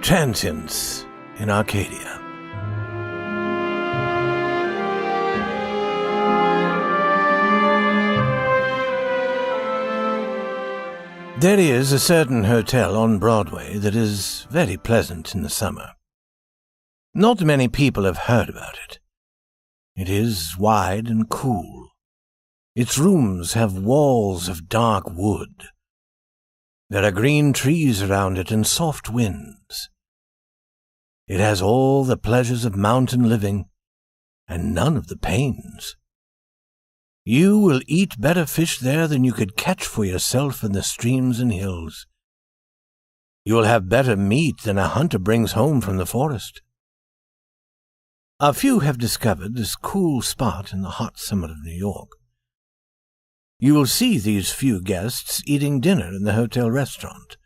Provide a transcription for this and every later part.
Transients in Arcadia. There is a certain hotel on Broadway that is very pleasant in the summer. Not many people have heard about it. It is wide and cool. Its rooms have walls of dark wood. There are green trees around it and soft winds. It has all the pleasures of mountain living and none of the pains. You will eat better fish there than you could catch for yourself in the streams and hills. You will have better meat than a hunter brings home from the forest. A few have discovered this cool spot in the hot summer of New York. You will see these few guests eating dinner in the hotel restaurant.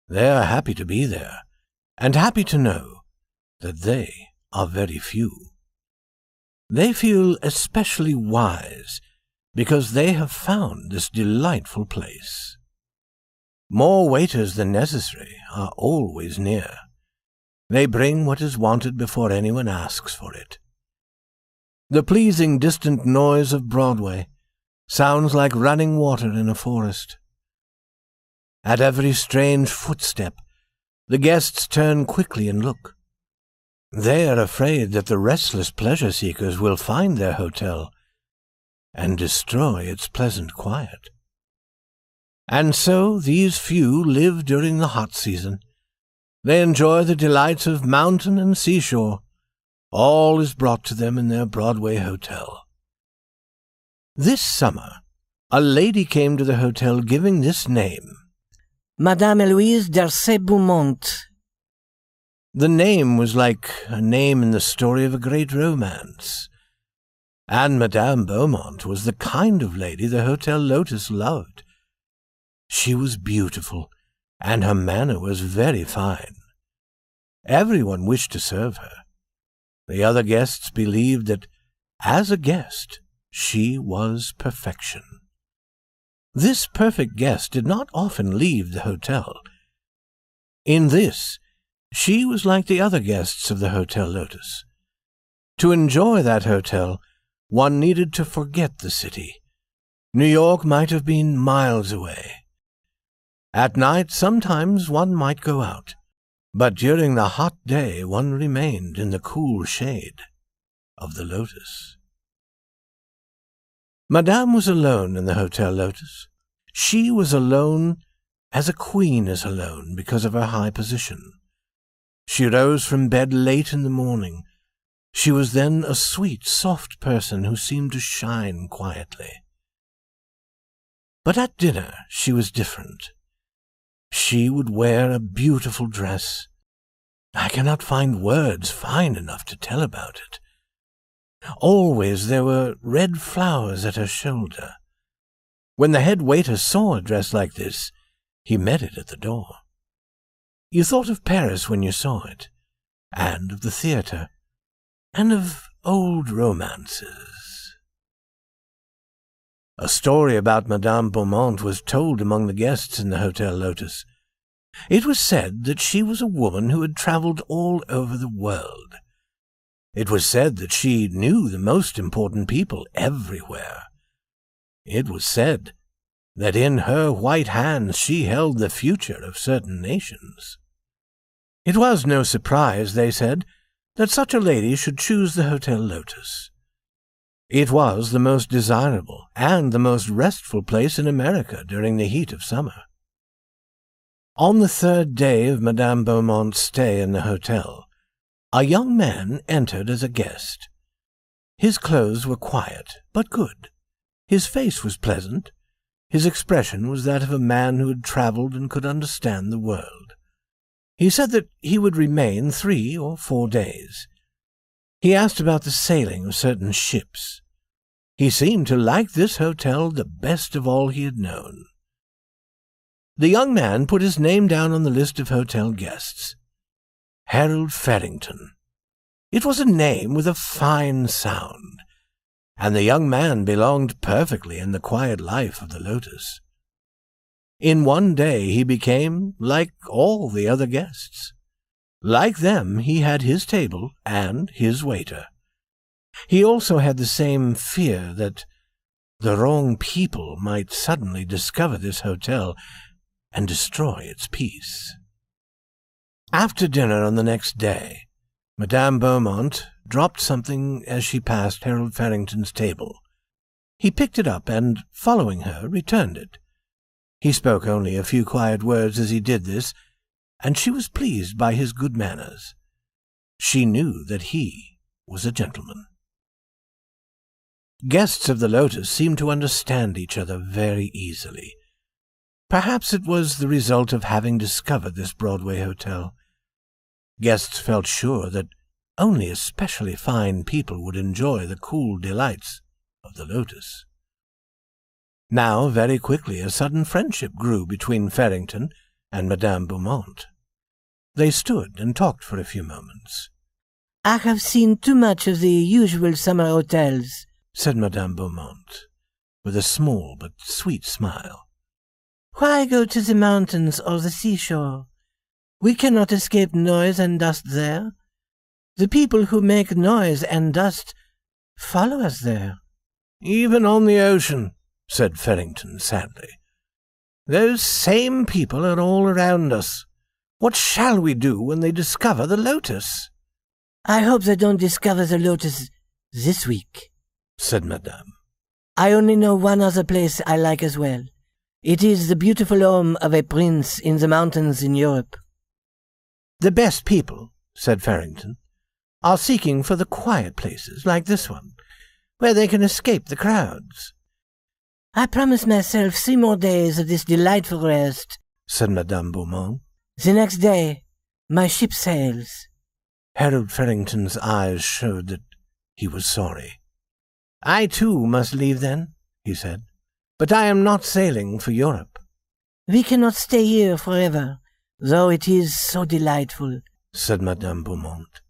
They are happy to be there, and happy to know that they are very few. They feel especially wise because they have found this delightful place. More waiters than necessary are always near. They bring what is wanted before anyone asks for it. The pleasing distant noise of Broadway sounds like running water in a forest. At every strange footstep, the guests turn quickly and look. They are afraid that the restless pleasure-seekers will find their hotel and destroy its pleasant quiet. And so these few live during the hot season. They enjoy the delights of mountain and seashore. All is brought to them in their Broadway hotel. This summer, a lady came to the hotel giving this name: Madame Eloise d'Arcey Beaumont. The name was like a name in the story of a great romance. And Madame Beaumont was the kind of lady the Hotel Lotus loved. She was beautiful, and her manner was very fine. Everyone wished to serve her. The other guests believed that, as a guest, she was perfection. This perfect guest did not often leave the hotel. In this, she was like the other guests of the Hotel Lotus. To enjoy that hotel, one needed to forget the city. New York might have been miles away. At night, sometimes one might go out, but during the hot day one remained in the cool shade of the Lotus. Madame was alone in the Hotel Lotus. She was alone as a queen is alone because of her high position. She rose from bed late in the morning. She was then a sweet, soft person who seemed to shine quietly. But at dinner she was different. She would wear a beautiful dress. I cannot find words fine enough to tell about it. Always there were red flowers at her shoulder. When the head waiter saw a dress like this, he met it at the door. You thought of Paris when you saw it, and of the theatre, and of old romances. A story about Madame Beaumont was told among the guests in the Hotel Lotus. It was said that she was a woman who had travelled all over the world. It was said that she knew the most important people everywhere. It was said that in her white hands she held the future of certain nations. It was no surprise, they said, that such a lady should choose the Hotel Lotus. It was the most desirable and the most restful place in America during the heat of summer. On the third day of Madame Beaumont's stay in the hotel, a young man entered as a guest. His clothes were quiet, but good. His face was pleasant. His expression was that of a man who had travelled and could understand the world. He said that he would remain 3 or 4 days. He asked about the sailing of certain ships. He seemed to like this hotel the best of all he had known. The young man put his name down on the list of hotel guests. Harold Farrington. It was a name with a fine sound, and the young man belonged perfectly in the quiet life of the Lotus. In one day he became like all the other guests. Like them, he had his table and his waiter. He also had the same fear that the wrong people might suddenly discover this hotel and destroy its peace. After dinner on the next day, Madame Beaumont dropped something as she passed Harold Farrington's table. He picked it up and, following her, returned it. He spoke only a few quiet words as he did this, and she was pleased by his good manners. She knew that he was a gentleman. Guests of the Lotus seemed to understand each other very easily. Perhaps it was the result of having discovered this Broadway hotel. Guests felt sure that only especially fine people would enjoy the cool delights of the Lotus. Now, very quickly, a sudden friendship grew between Farrington and Madame Beaumont. They stood and talked for a few moments. "I have seen too much of the usual summer hotels," said Madame Beaumont, with a small but sweet smile. "Why go to the mountains or the seashore? We cannot escape noise and dust there. The people who make noise and dust follow us there." "Even on the ocean," said Farrington sadly. "Those same people are all around us. What shall we do when they discover the Lotus?" "I hope they don't discover the Lotus this week," said Madame. "I only know one other place I like as well. It is the beautiful home of a prince in the mountains in Europe." "The best people," said Farrington, "are seeking for the quiet places like this one, where they can escape the crowds." "I promise myself 3 more days of this delightful rest," said Madame Beaumont. "The next day, my ship sails." Harold Farrington's eyes showed that he was sorry. "I too must leave then," he said, "but I am not sailing for Europe." "We cannot stay here forever, though it is so delightful," said Madame Beaumont.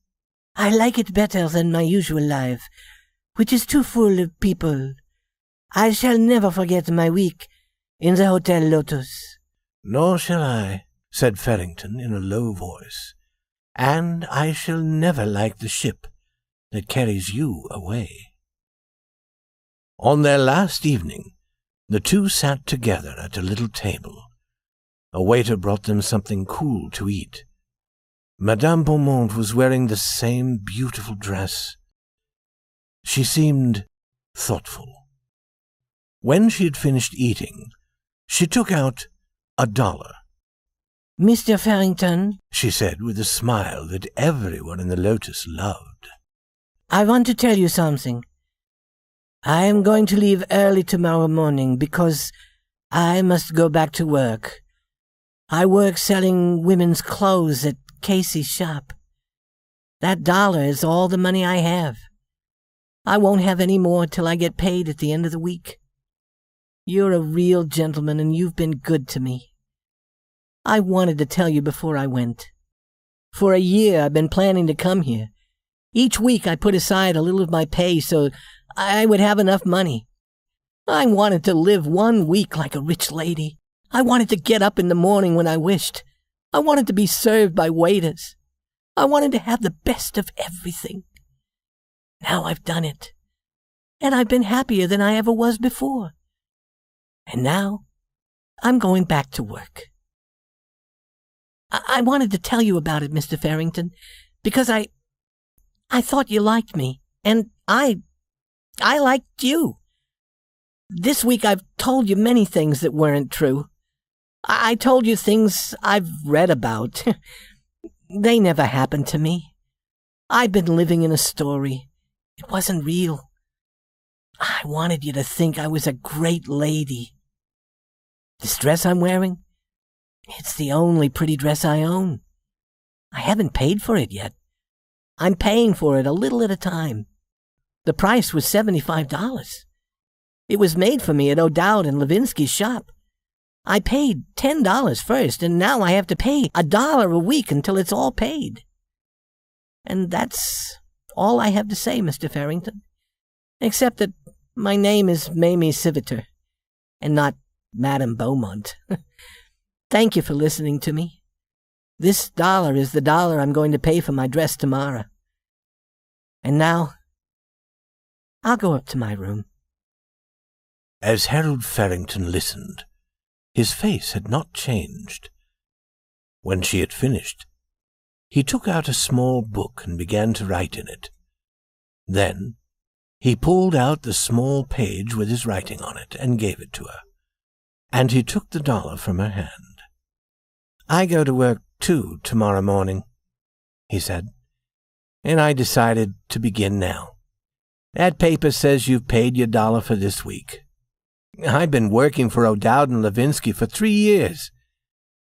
"I like it better than my usual life, which is too full of people. I shall never forget my week in the Hotel Lotus." "Nor shall I," said Farrington in a low voice, "and I shall never like the ship that carries you away." On their last evening, the two sat together at a little table. A waiter brought them something cool to eat. Madame Beaumont was wearing the same beautiful dress. She seemed thoughtful. When she had finished eating, she took out $1. "Mr. Farrington," she said with a smile that everyone in the Lotus loved, "I want to tell you something. I am going to leave early tomorrow morning because I must go back to work. I work selling women's clothes at Casey's shop. That $1 is all the money I have. I won't have any more till I get paid at the end of the week. You're a real gentleman, and you've been good to me. I wanted to tell you before I went. For a year I've been planning to come here. Each week I put aside a little of my pay so I would have enough money. I wanted to live 1 week like a rich lady. I wanted to get up in the morning when I wished. I wanted to be served by waiters. I wanted to have the best of everything. Now I've done it, and I've been happier than I ever was before. And now I'm going back to work. I wanted to tell you about it, Mr. Farrington, because I thought you liked me, and I liked you. This week I've told you many things that weren't true. I told you things I've read about. They never happened to me. I've been living in a story. It wasn't real. I wanted you to think I was a great lady. This dress I'm wearing, it's the only pretty dress I own. I haven't paid for it yet. I'm paying for it a little at a time. The price was $75. It was made for me at O'Dowd and Levinsky's shop. I paid $10 first, and now I have to pay $1 a week until it's all paid. And that's all I have to say, Mr. Farrington. Except that my name is Mamie Civiter, and not Madame Beaumont. Thank you for listening to me. This $1 is the $1 I'm going to pay for my dress tomorrow. And now, I'll go up to my room. As Harold Farrington listened, his face had not changed. When she had finished, he took out a small book and began to write in it. Then he pulled out the small page with his writing on it and gave it to her, and he took the $1 from her hand. "I go to work, too, tomorrow morning," he said, "and I decided to begin now. That paper says you've paid your $1 for this week. I've been working for O'Dowd and Levinsky for 3 years.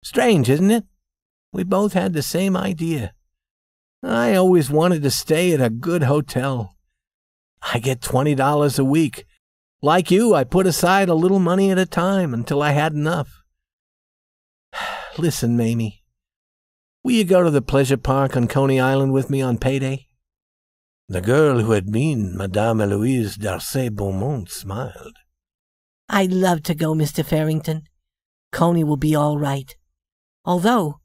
Strange, isn't it? We both had the same idea. I always wanted to stay at a good hotel. I get $20 a week. Like you, I put aside a little money at a time until I had enough. Listen, Mamie, will you go to the pleasure park on Coney Island with me on payday?" The girl who had been Madame Eloise Darcy Beaumont smiled. "I'd love to go, Mr. Farrington. Coney will be all right. Although,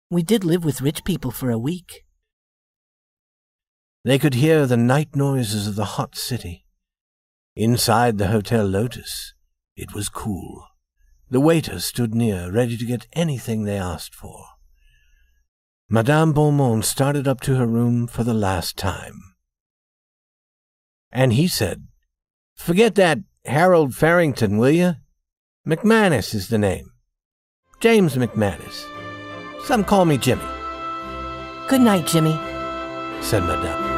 we did live with rich people for a week." They could hear the night noises of the hot city. Inside the Hotel Lotus, it was cool. The waiter stood near, ready to get anything they asked for. Madame Beaumont started up to her room for the last time. And he said, "Forget that Harold Farrington, will you? McManus is the name. James McManus. Some call me Jimmy." "Good night, Jimmy," said Madame.